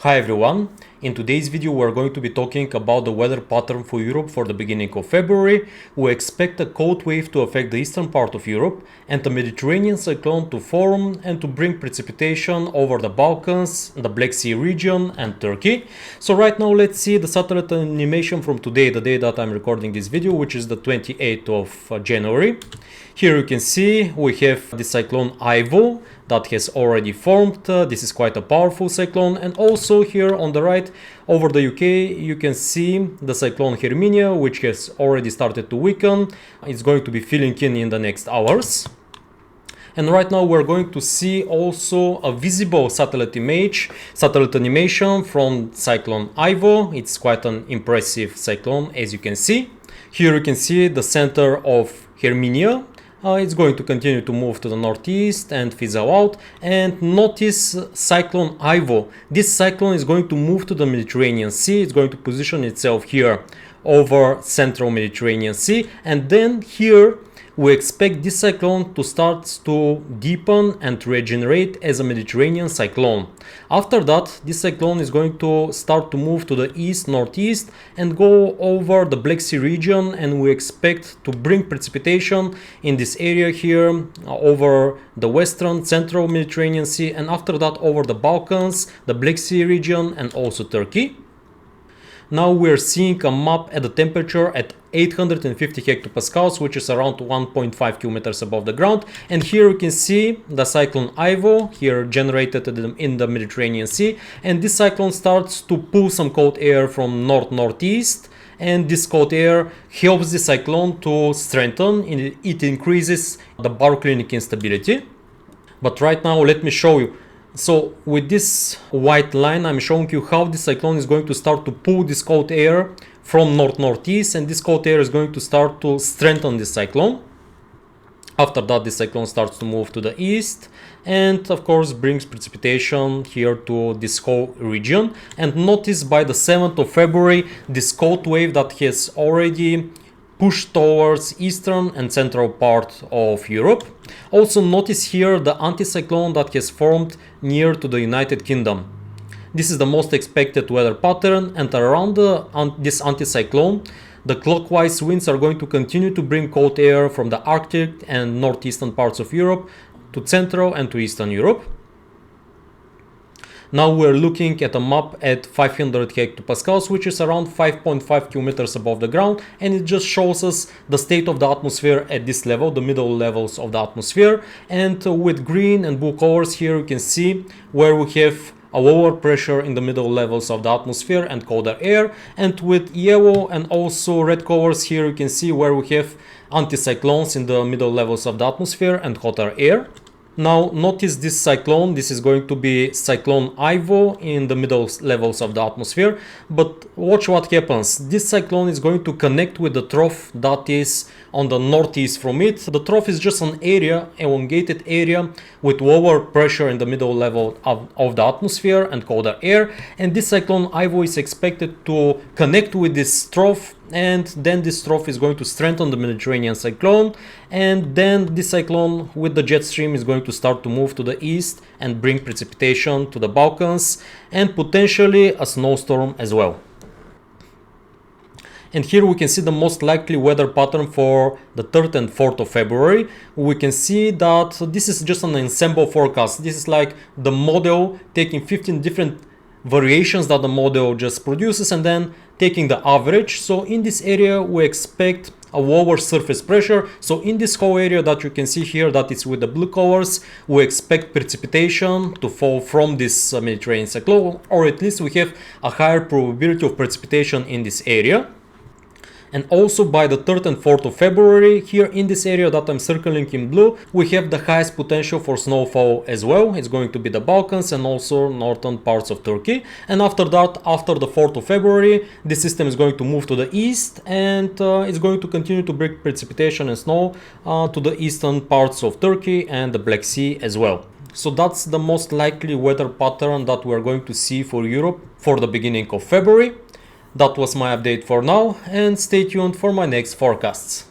Hi everyone, in today's video we're going to be talking about the weather pattern for Europe for the beginning of February. We expect a cold wave to affect the eastern part of Europe and a Mediterranean cyclone to form and to bring precipitation over the Balkans, the Black Sea region and Turkey. So right now let's see the satellite animation from today, the day that I'm recording this video, which is the 28th of January. Here you can see we have the cyclone Ivo that has already formed. This is quite a powerful cyclone, and also here on the right over the UK you can see the cyclone Herminia, which has already started to weaken. It's going to be filling in the next hours. And right now we're going to see also a visible satellite animation from cyclone Ivo. It's quite an impressive cyclone, as you can see. Here you can see the center of Herminia. It's going to continue to move to the northeast and fizzle out. And notice cyclone Ivo. This cyclone is going to move to the Mediterranean Sea. It's going to position itself here over central Mediterranean Sea. And then here we expect this cyclone to start to deepen and regenerate as a Mediterranean cyclone. After that, this cyclone is going to start to move to the east-northeast and go over the Black Sea region, and we expect to bring precipitation in this area here over the western central Mediterranean Sea, and after that over the Balkans, the Black Sea region and also Turkey. Now we're seeing a map at the temperature at 850 hectopascals, which is around 1.5 kilometers above the ground. And here you can see the cyclone Ivo here generated in the Mediterranean Sea. And this cyclone starts to pull some cold air from north-northeast. And this cold air helps the cyclone to strengthen. It increases the baroclinic instability. But right now let me show you. So with this white line, I'm showing you how the cyclone is going to start to pull this cold air from north-northeast, and this cold air is going to start to strengthen the cyclone. After that, the cyclone starts to move to the east and of course brings precipitation here to this whole region. And notice by the 7th of February, this cold wave that has already pushed towards eastern and central part of Europe. Also notice here the anticyclone that has formed near to the United Kingdom. This is the most expected weather pattern, and around this anticyclone, the clockwise winds are going to continue to bring cold air from the Arctic and northeastern parts of Europe to central and to eastern Europe. Now we're looking at a map at 500 hectopascals, which is around 5.5 kilometers above the ground, and it just shows us the state of the atmosphere at this level, the middle levels of the atmosphere. And with green and blue colors here you can see where we have a lower pressure in the middle levels of the atmosphere and colder air, and with yellow and also red colors here you can see where we have anticyclones in the middle levels of the atmosphere and hotter air. Now notice this cyclone. This is going to be cyclone Ivo in the middle levels of the atmosphere, but watch what happens. This cyclone is going to connect with the trough that is on the northeast from it. The trough is just an area, elongated area with lower pressure in the middle level of the atmosphere and colder air, and this cyclone Ivo is expected to connect with this trough, and then this trough is going to strengthen the Mediterranean cyclone, and then this cyclone with the jet stream is going to start to move to the east and bring precipitation to the Balkans and potentially a snowstorm as well. And here we can see the most likely weather pattern for the 3rd and 4th of February. We can see that this is just an ensemble forecast. This is like the model taking 15 different variations that the model just produces and then taking the average. So in this area we expect a lower surface pressure. So in this whole area that you can see here, that is with the blue colors, we expect precipitation to fall from this Mediterranean cyclone, or at least we have a higher probability of precipitation in this area. And also by the 3rd and 4th of February, here in this area that I'm circling in blue, we have the highest potential for snowfall as well. It's going to be the Balkans and also northern parts of Turkey. And after that, after the 4th of February, the system is going to move to the east, and it's going to continue to bring precipitation and snow to the eastern parts of Turkey and the Black Sea as well. So that's the most likely weather pattern that we're going to see for Europe for the beginning of February. That was my update for now, and stay tuned for my next forecasts.